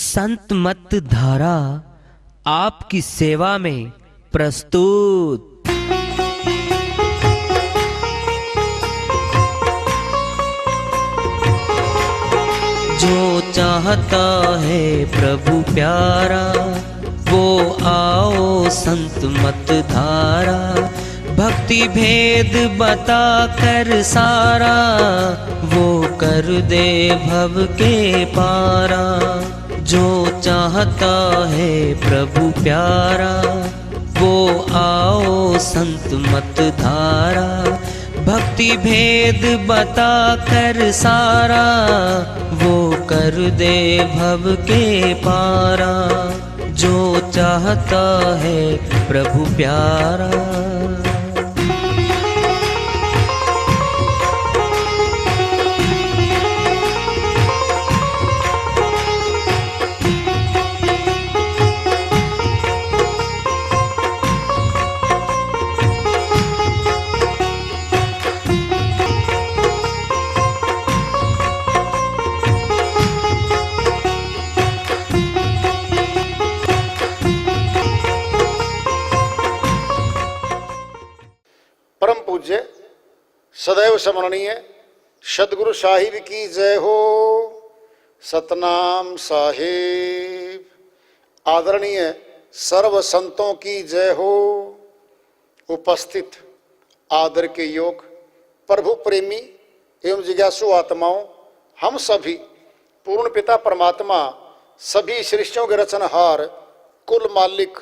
संत मत धारा आपकी सेवा में प्रस्तुत। जो चाहता है प्रभु प्यारा वो आओ संत मत धारा। भक्ति भेद बता कर सारा वो कर दे भव के पारा। जो चाहता है प्रभु प्यारा वो आओ संत मत धारा। भक्ति भेद बता कर सारा वो कर दे भव के पारा। जो चाहता है प्रभु प्यारा। परम पूज्य सदैव स्मरणीय सदगुरु साहिब की जय हो। सतनाम साहिब। आदरणीय सर्व संतों की जय हो। उपस्थित आदर के योग प्रभु प्रेमी एवं जिज्ञासु आत्माओं, हम सभी पूर्ण पिता परमात्मा सभी सृष्टियों के रचनहार कुल मालिक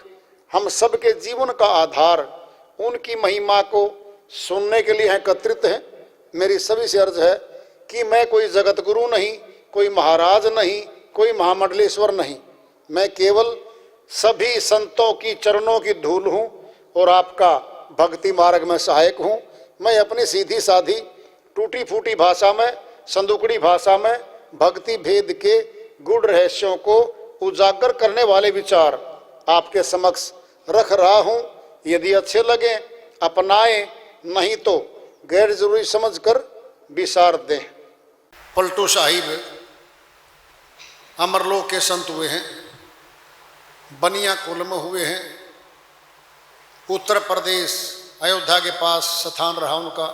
हम सबके जीवन का आधार उनकी महिमा को सुनने के लिए एकत्रित हैं। मेरी सभी से अर्ज है कि मैं कोई जगत गुरु नहीं, कोई महाराज नहीं, कोई महामंडलेश्वर नहीं। मैं केवल सभी संतों की चरणों की धूल हूँ और आपका भक्ति मार्ग में सहायक हूँ। मैं अपनी सीधी साधी टूटी फूटी भाषा में, संदुकड़ी भाषा में भक्ति भेद के गूढ़ रहस्यों को उजागर करने वाले विचार आपके समक्ष रख रहा हूँ। यदि अच्छे लगे अपनाएं, नहीं तो गैर जरूरी समझकर विसार दें। पलटू साहिब अमरलोक के संत हुए हैं, बनिया कुल में हुए हैं। उत्तर प्रदेश अयोध्या के पास स्थान रहा उनका।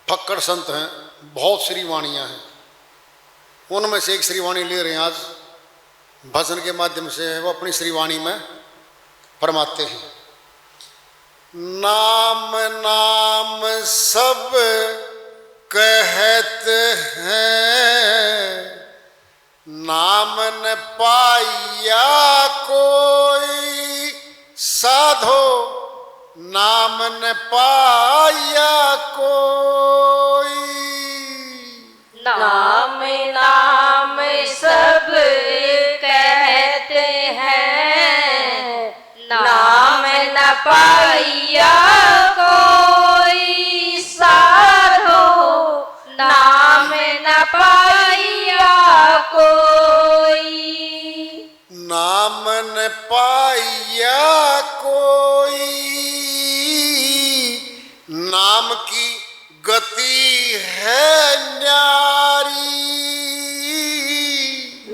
फक्कड़ संत हैं, बहुत श्रीवाणियाँ हैं। उनमें से एक श्रीवाणी ले रहे हैं आज भजन के माध्यम से। वो अपनी श्रीवाणी में फरमाते हैं, नाम नाम सब कहते हैं, नाम न पाया कोई साधो, नाम न पाया कोई। नाम नाम सब कहते हैं, नाम न पाया कोई साधो, नाम न पाया कोई। नाम न पाया कोई, नाम की गति है न्यारी।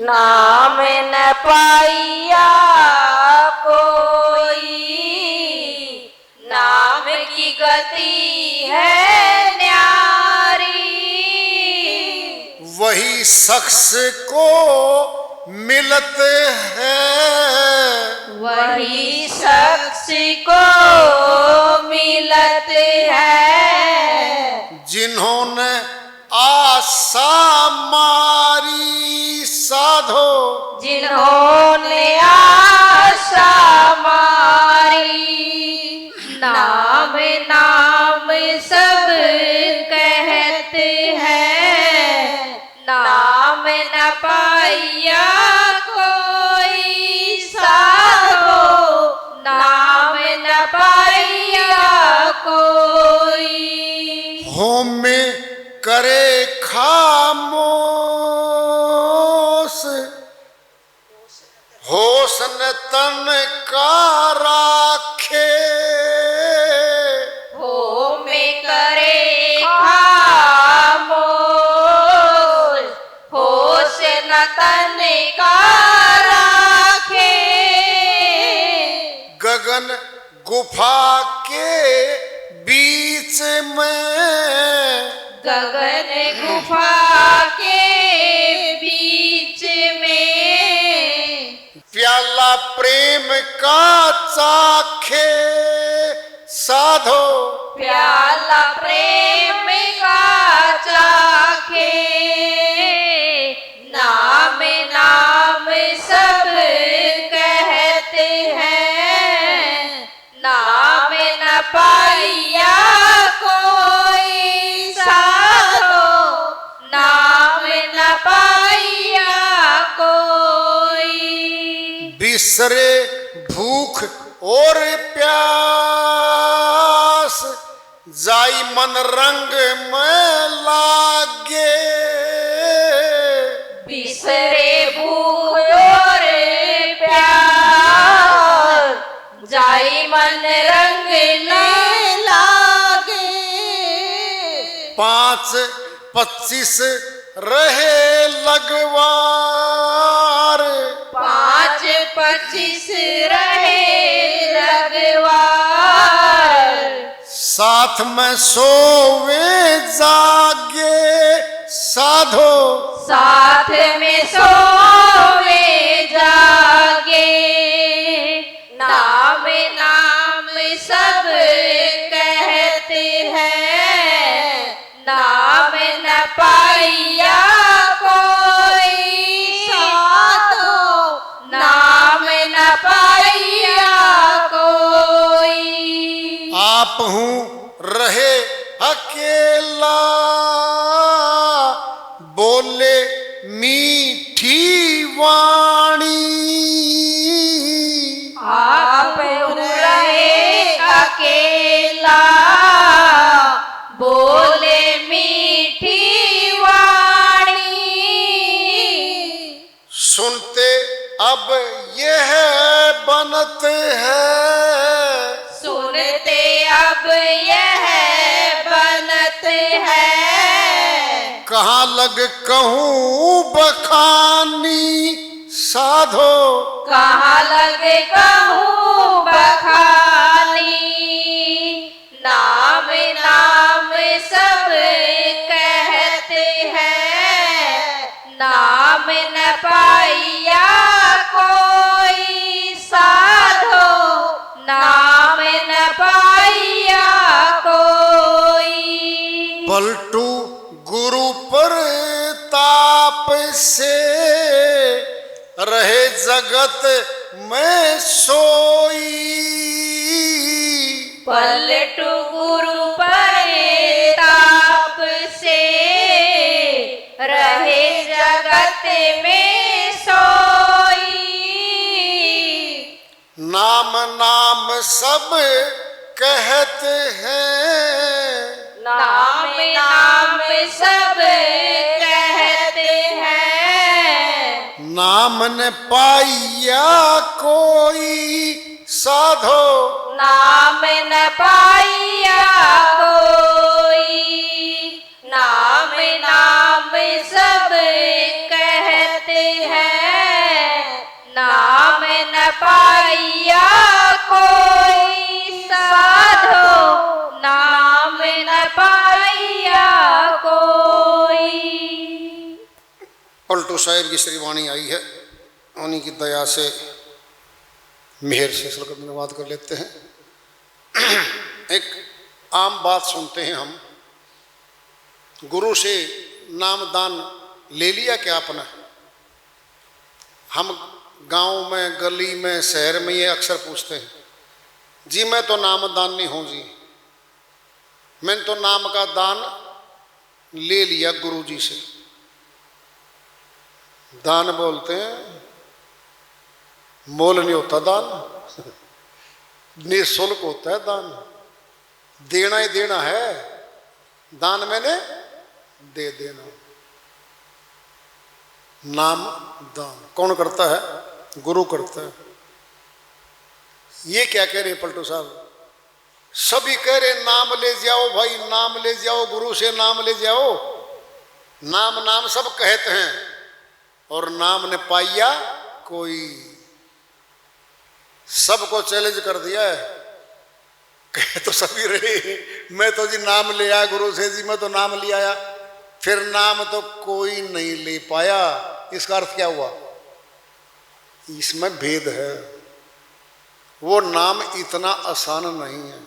नाम न पाया कोई, नाम की गति है न्यारी। वही शख्स को मिलते हैं, वही शख्स को मिलते हैं, जिन्होंने आशा मारी साधो, जिन्होंने आशा मारी। नाम नाम सब कहते हैं, नाम न पाया कोई साधो, नाम न पाया कोई। होम में करे खामोश, होश न तन का राखे, हो में करे खामोश, होश न तन का गगन गुफा के बीच में, गगन गुफा के बीच में, प्याला प्रेम का चाखे साधो, प्याला प्रेम का चाखे, नाम नाम सब कहते हैं, नाम न पाइया कोई साधो, नाम न पाइया कोई। बिसरे भूख और प्यास, जाई मन रंग में लागे, बिसरे भूख और प्यास, जाई मन रंग में लागे। 5-25 रहे लगवार, 5-25 रहे लगवार, साथ में सोवे जागे साधो, साथ में सोवे जागे, नाम नाम सब कहते हैं, नाम न पाइया कोई साधो, नाम न पाइया कोई। आप हूँ रहे अकेला, बोले मीठी वाणी, आप रहे अकेला, बोले मीठी वाणी, सुनते अब यह बनत है, सुनते अब यह बनत है, कहाँ लग कहूँ बखानी साधो, कहाँ लगे कहूँ बखानी, नाम नाम सब कहते हैं, नाम न पाइया कोई साधो, नाम न पाइया कोई। पलटू गुरु पर ताप से, रहे जगत में सोई, पलटू गुरु परताप से, रहे जगत में सोई, नाम नाम सब कहते हैं, नाम नाम सब कहते हैं, नाम न पाइया कोई साधो, नाम न पाइया कोई, नाम नाम सब कहते हैं, नाम न पाइया कोई साधो, नाम न पाइया कोई। पलटू शायर की श्री वाणी आई है, उन्हीं की दया से मेहर से श्लोक में अनुवाद कर लेते हैं। एक आम बात सुनते हैं हम, गुरु से नाम दान ले लिया क्या आपने? हम गांव में, गली में, शहर में ये अक्सर पूछते हैं, जी मैं तो नाम दान नहीं हूँ जी, मैंने तो नाम का दान ले लिया गुरु जी से। दान बोलते हैं, मोल नहीं होता दान, निःशुल्क होता है दान, देना ही देना है, दान मैंने दे देना। नाम दान कौन करता है? गुरु करता है। ये क्या कह रहे पलटू साहब? सभी कह रहे नाम ले जाओ भाई, नाम ले जाओ, गुरु से नाम ले जाओ। नाम नाम सब कहते हैं और नाम ने पाया कोई। सबको चैलेंज कर दिया है। कह तो सभी रहे, मैं तो जी नाम ले आया गुरु से जी, मैं तो नाम ले आया, फिर नाम तो कोई नहीं ले पाया। इसका अर्थ क्या हुआ? इसमें भेद है। वो नाम इतना आसान नहीं है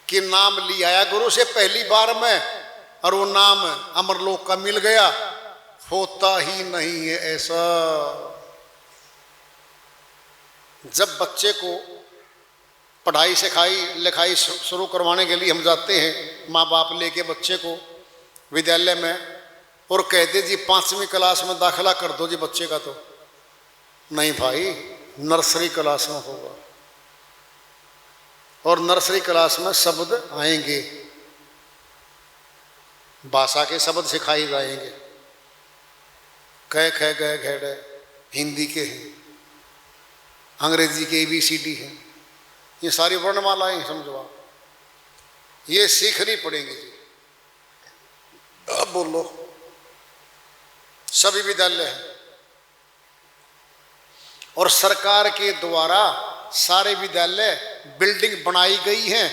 कि नाम ले आया गुरु से पहली बार में और वो नाम अमरलोक का मिल गया। होता ही नहीं है ऐसा। जब बच्चे को पढ़ाई सिखाई लिखाई शुरू करवाने के लिए हम जाते हैं, माँ बाप लेके बच्चे को विद्यालय में, और कहते जी 5वीं क्लास में दाखिला कर दो जी बच्चे का, तो नहीं भाई, नर्सरी क्लास में होगा और नर्सरी क्लास में शब्द आएंगे, भाषा के शब्द सिखाए जाएंगे। क ख ग घ ड़ हिंदी के हैं, अंग्रेजी के ABCD हैं, ये सारी वर्णमालाएं समझो आप, ये सीखनी पड़ेंगी जी। अब बोलो, सभी विद्यालय हैं और सरकार के द्वारा सारे विद्यालय बिल्डिंग बनाई गई हैं,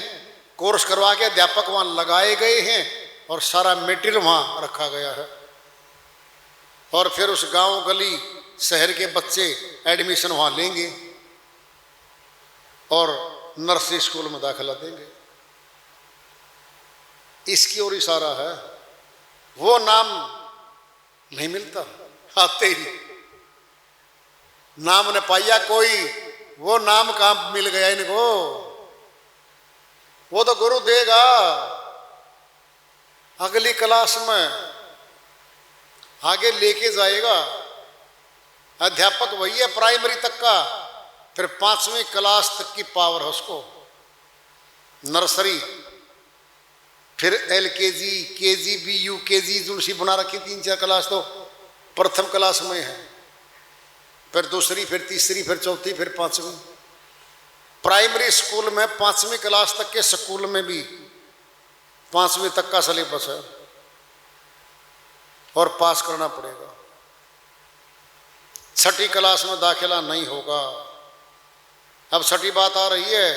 कोर्स करवा के अध्यापक वहां लगाए गए हैं और सारा मटेरियल वहां रखा गया है। और फिर उस गांव गली शहर के बच्चे एडमिशन वहां लेंगे और नर्सरी स्कूल में दाखिला देंगे। इसकी ओर इशारा है। वो नाम नहीं मिलता आते ही, नाम ने पाया कोई, वो नाम कहां मिल गया इनको? वो तो गुरु देगा अगली क्लास में, आगे लेके जाएगा। अध्यापक वही है प्राइमरी तक का, फिर 5वीं क्लास तक की पावर है उसको। नर्सरी, फिर LKG, KGB, UKG जुलसी बना रखी 3-4 क्लास तो प्रथम क्लास में है, फिर दूसरी, फिर तीसरी, फिर चौथी, फिर 5वीं। प्राइमरी स्कूल में 5वीं क्लास तक के स्कूल में भी 5वीं तक का सिलेबस है और पास करना पड़ेगा। 6ठी क्लास में दाखिला नहीं होगा। अब 6ठी बात आ रही है,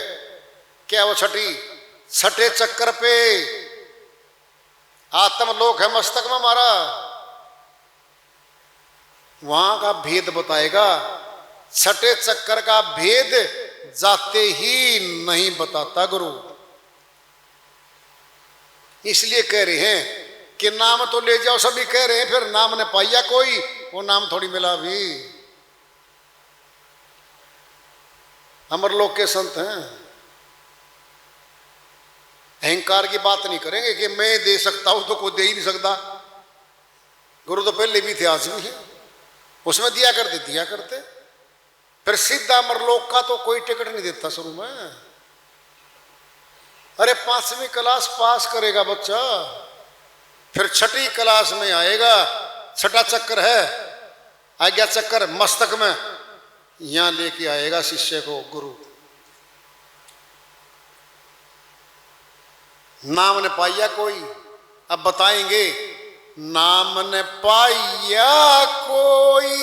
क्या वो 6ठे चक्कर पे आत्मलोक है मस्तक में हमारा, वहां का भेद बताएगा। 6ठे चक्कर का भेद जाते ही नहीं बताता गुरु। इसलिए कह रहे हैं कि नाम तो ले जाओ, सभी कह रहे हैं, फिर नाम ने पाया कोई, वो नाम थोड़ी मिला भी। अमरलोक के संत हैं, अहंकार की बात नहीं करेंगे कि मैं दे सकता हूं तो कोई दे ही नहीं सकता। गुरु तो पहले भी थे, आज भी है, उसमें दिया करते। फिर सीधा अमरलोक का तो कोई टिकट नहीं देता शुरू में। अरे 5वीं क्लास पास करेगा बच्चा, फिर 6ठी क्लास में आएगा। 6ठा चक्कर है, आज्ञा चक्कर मस्तक में, यहां लेके आएगा शिष्य को गुरु। नाम ने पाया कोई, अब बताएंगे, नाम ने पाया कोई,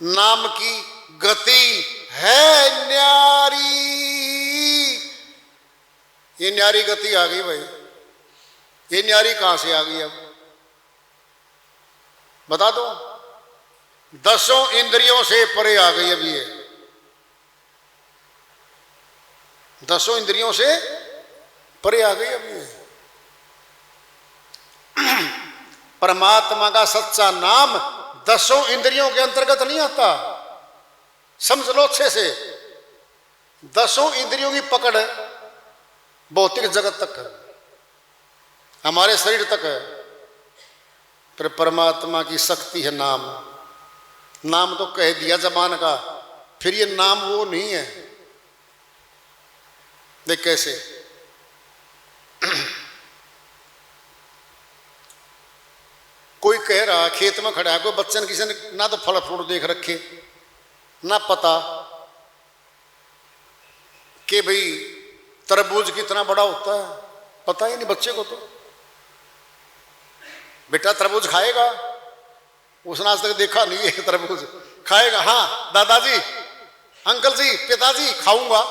नाम की गति है न्यारी। ये न्यारी गति आ गई भाई, ये न्यारी कहां से आ गई? अब बता दो। 10 इंद्रियों से परे आ गई अब ये, 10 इंद्रियों से परे आ गई अब ये। परमात्मा का सच्चा नाम 10 इंद्रियों के अंतर्गत नहीं आता, समझ लो अच्छे से। 10 इंद्रियों की पकड़ भौतिक जगत तक है, हमारे शरीर तक है, फिर परमात्मा की शक्ति है नाम। नाम तो कह दिया जबान का, फिर ये नाम वो नहीं है। देख कैसे, कोई कह रहा खेत में खड़ा है, कोई बच्चन किसी ने ना तो फल फ्रूट देख रखे, ना पता कि भाई तरबूज कितना बड़ा होता है, पता ही नहीं बच्चे को। तो बेटा तरबूज खाएगा, उसने आज तक देखा नहीं है तरबूज, खाएगा? हाँ दादाजी, अंकल जी, पिताजी, खाऊंगा।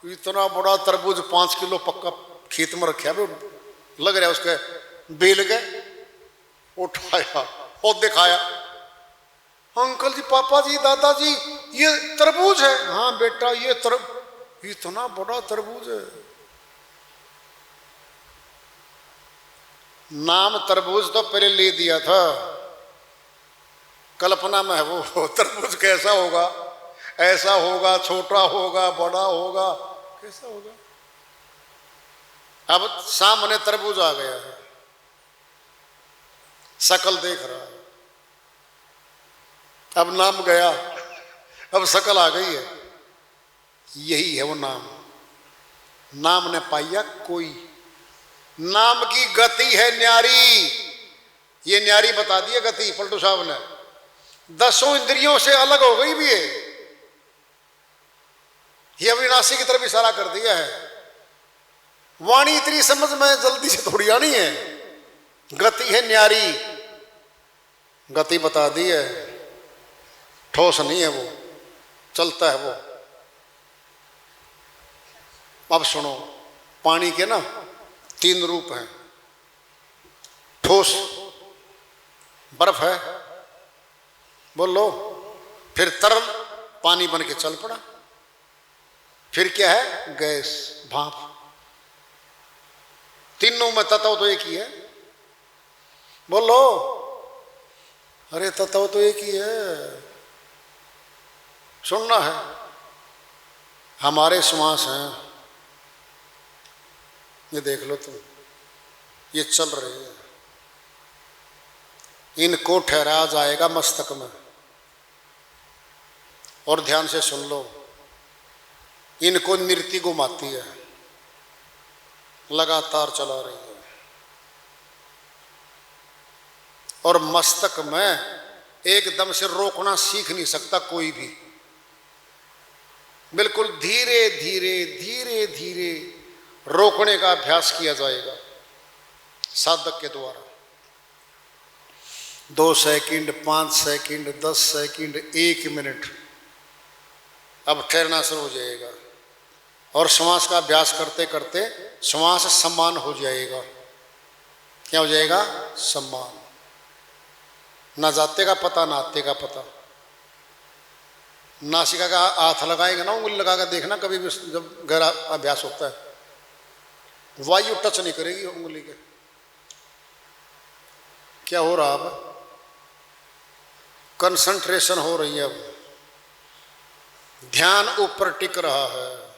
इतना बड़ा तरबूज 5 किलो पक्का खेत में रखा है, लग रहा है उसके बेल गए, उठाया और दिखाया, अंकल जी, पापा जी, दादाजी, ये तरबूज है। हाँ बेटा, ये इतना बड़ा तरबूज है। नाम तरबूज तो पहले ले दिया था, कल्पना में है वो तरबूज कैसा होगा, ऐसा होगा, छोटा होगा, बड़ा होगा, कैसा होगा। अब सामने तरबूज आ गया है, शकल देख रहा है, अब नाम गया, अब शकल आ गई है। यही है वो नाम। नाम ने पाया कोई, नाम की गति है न्यारी। ये न्यारी बता दी है गति पलटू साहब ने, 10 इंद्रियों से अलग हो गई भी है। ये अविनाशी की तरफ इशारा कर दिया है। वाणी इतनी समझ में जल्दी से थोड़ी आनी है, गति है न्यारी, गति बता दी है, ठोस नहीं है वो, चलता है वो। अब सुनो, पानी के ना 3 रूप हैं, ठोस बर्फ है, बोलो, फिर तरल पानी बन के चल पड़ा, फिर क्या है, गैस, भाप। तीनों में तत्व तो एक ही है, बोलो, अरे तत्व तो एक ही है। सुनना है, हमारे श्वास हैं, ये देख लो तुम, ये चल रहे हैं, इनको ठहराया जाएगा मस्तक में। और ध्यान से सुन लो, इनको नृत्य घुमाती है, लगातार चला रही है। और मस्तक में एकदम से रोकना सीख नहीं सकता कोई भी, बिल्कुल धीरे धीरे धीरे धीरे रोकने का अभ्यास किया जाएगा साधक के द्वारा। 2 सेकंड, 5 सेकंड, 10 सेकंड, 1 मिनट, अब ठहरना शुरू हो जाएगा। और श्वास का अभ्यास करते करते श्वास सम्मान हो जाएगा। क्या हो जाएगा? सम्मान। ना जाते का पता, ना आते का पता। नासिका का हाथ लगाएंगे ना, उंगली लगा कर देखना कभी भी, जब गहरा अभ्यास होता है, वायु टच नहीं करेगी उंगली के। क्या हो रहा, अब कंसंट्रेशन हो रही है, अब ध्यान ऊपर टिक रहा है।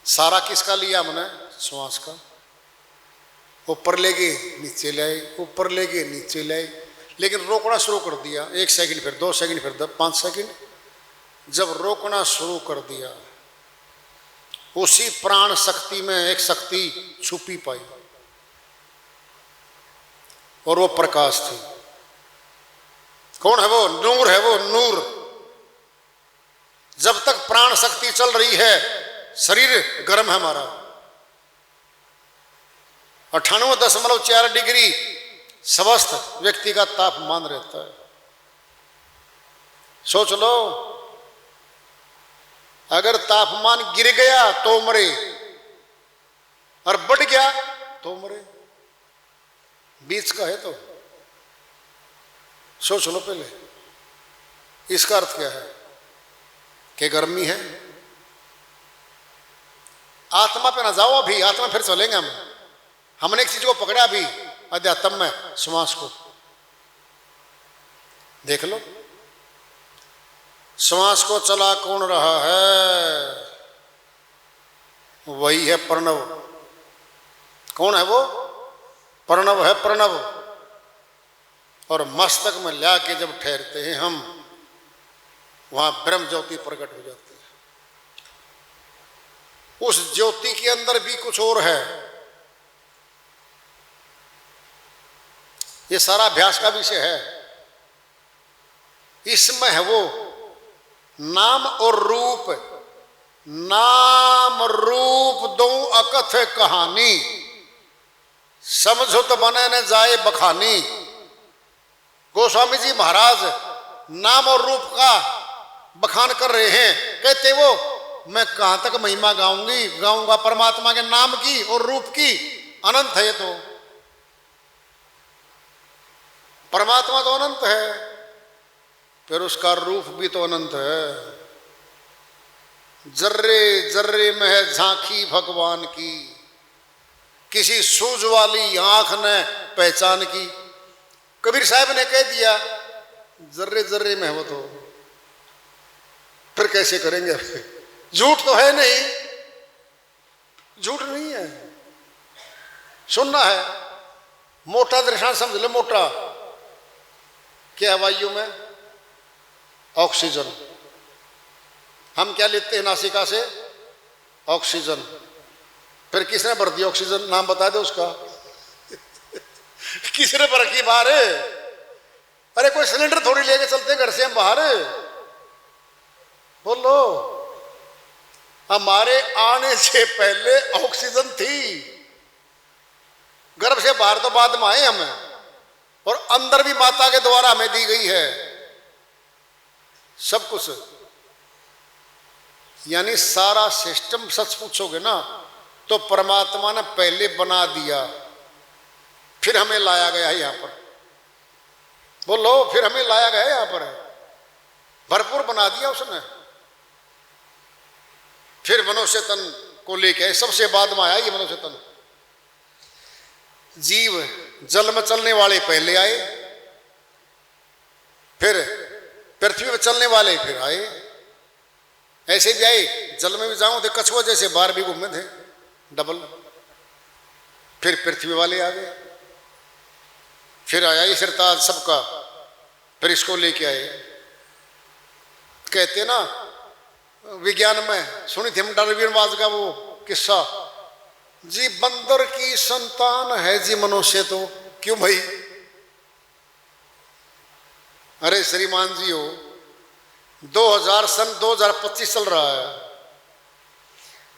सारा किसका लिया हमने? श्वास का। ऊपर ले गए, नीचे लाए, ऊपर ले गए, नीचे लाए, लेकिन रोकना शुरू कर दिया। 1 सेकंड, फिर 2 सेकंड, फिर 5 सेकंड। जब रोकना शुरू कर दिया, उसी प्राण शक्ति में एक शक्ति छुपी पाई, और वो प्रकाश थी। कौन है वो? नूर है वो, नूर। जब तक प्राण शक्ति चल रही है, शरीर गर्म है हमारा, 98.4 डिग्री स्वस्थ व्यक्ति का तापमान रहता है। सोच लो, अगर तापमान गिर गया तो मरे, और बढ़ गया तो मरे। बीच का है तो सोच लो पहले। इसका अर्थ क्या है? कि गर्मी है। आत्मा पे ना जाओ अभी, आत्मा फिर चलेंगे हम। हमने एक चीज को पकड़ा अभी अध्यात्म में, श्वास को। देख लो, श्वास को चला कौन रहा है? वही है प्रणव। कौन है वो? प्रणव है, प्रणव। और मस्तक में ला के जब ठहरते हैं हम, वहां ब्रह्म ज्योति प्रकट हो जाती है। उस ज्योति के अंदर भी कुछ और है। ये सारा अभ्यास का विषय है। इसमें है वो नाम और रूप। नाम रूप दो अकथ कहानी, समझो तो बने न जाए बखानी। गोस्वामी जी महाराज नाम और रूप का बखान कर रहे हैं। कहते वो मैं कहां तक महिमा गाऊंगा परमात्मा के नाम की और रूप की, अनंत है ये तो। परमात्मा तो अनंत है, फिर उसका रूप भी तो अनंत है। जर्रे जर्रे में है झांकी भगवान की, किसी सूझ वाली आंख ने पहचान की। कबीर साहब ने कह दिया जर्रे जर्रे में है वो तो, फिर कैसे करेंगे? झूठ तो है नहीं, झूठ नहीं है, सुनना है। मोटा दृष्टांत समझ लो, मोटा क्या है वायु में? ऑक्सीजन। हम क्या लेते हैं नासिका से? ऑक्सीजन। फिर किसने भर दिया ऑक्सीजन? नाम बता दे उसका। किसने भर की बाहर? अरे कोई सिलेंडर थोड़ी लेके चलते घर से हम बाहर। बोलो, हमारे आने से पहले ऑक्सीजन थी। गर्भ से बाहर तो बाद में आए हमें, और अंदर भी माता के द्वारा हमें दी गई है सब कुछ। यानी सारा सिस्टम सच पूछोगे ना तो परमात्मा ने पहले बना दिया, फिर हमें लाया गया है यहां पर। बोलो, फिर हमें लाया गया है यहां पर, भरपूर बना दिया उसने। फिर मनुष्य तन को लेके सबसे बाद में आया ये मनुष्य तन। जीव जल में चलने वाले पहले आए, फिर पृथ्वी पर चलने वाले फिर आए। ऐसे भी आए, जल में भी जाऊं तो कछुआ जैसे बाहर भी घूमे थे डबल। फिर पृथ्वी वाले आ गए, फिर आया ये सिरताज सबका, फिर इसको लेके आए। कहते ना विज्ञान में सुनी थी हम डार्विनवाद का वो किस्सा जी, बंदर की संतान है जी मनुष्य तो। क्यों भाई? अरे श्रीमान जी हो, 2025 चल रहा है।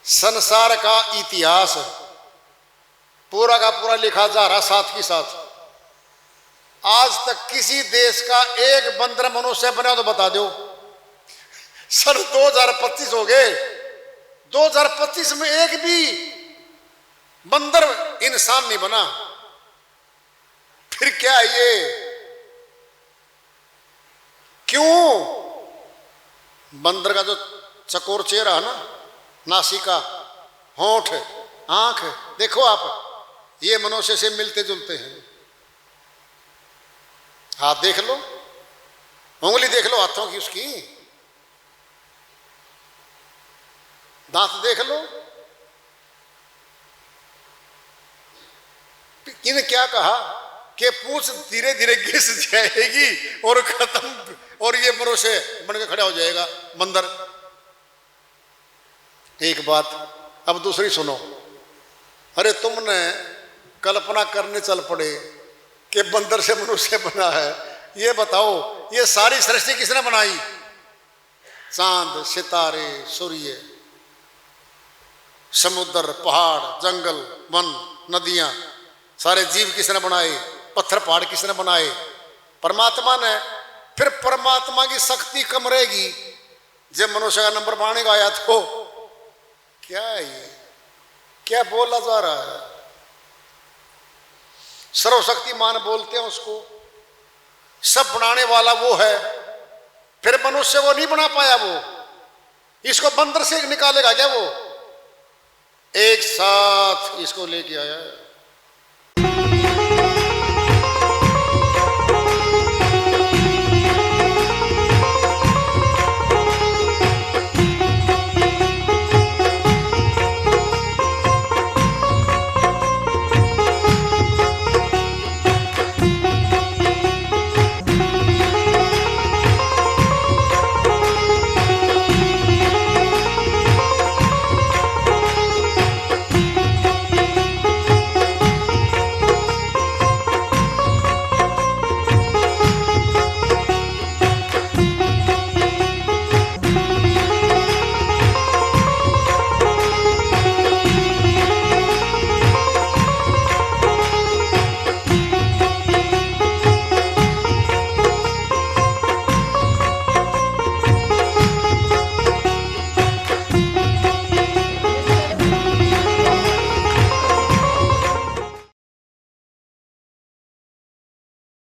संसार का इतिहास पूरा का पूरा लिखा जा रहा साथ के साथ। आज तक किसी देश का एक बंदर मनुष्य बना तो बता दो। सन 2025 हो गए, 2025 में एक भी बंदर इंसान नहीं बना। फिर क्या है ये? क्यों? बंदर का जो चकोर चेहरा है ना, नासिका, होंठ, आंख, देखो आप, ये मनुष्य से मिलते जुलते हैं। हाथ देख लो, उंगली देख लो हाथों की उसकी, दांत देख लो। इन्हें क्या कहा कि पूंछ धीरे धीरे घिस जाएगी और खत्म, और ये मनुष्य बन के खड़ा हो जाएगा बंदर। एक बात अब दूसरी सुनो। अरे तुमने कल्पना करने चल पड़े कि बंदर से मनुष्य बना है। ये बताओ, ये सारी सृष्टि किसने बनाई? चांद, सितारे, सूर्य, समुद्र, पहाड़, जंगल, वन, नदियां, सारे जीव किसने बनाए? पत्थर पहाड़ किसने बनाए? परमात्मा ने। फिर परमात्मा की शक्ति कम रहेगी जब मनुष्य का नंबर बढ़ाने आया तो? क्या है ये? क्या बोला जा रहा है? सर्वशक्तिमान बोलते हैं उसको, सब बनाने वाला वो है। फिर मनुष्य को नहीं बना पाया वो, इसको बंदर से निकालेगा क्या वो? एक साथ इसको लेके आया है।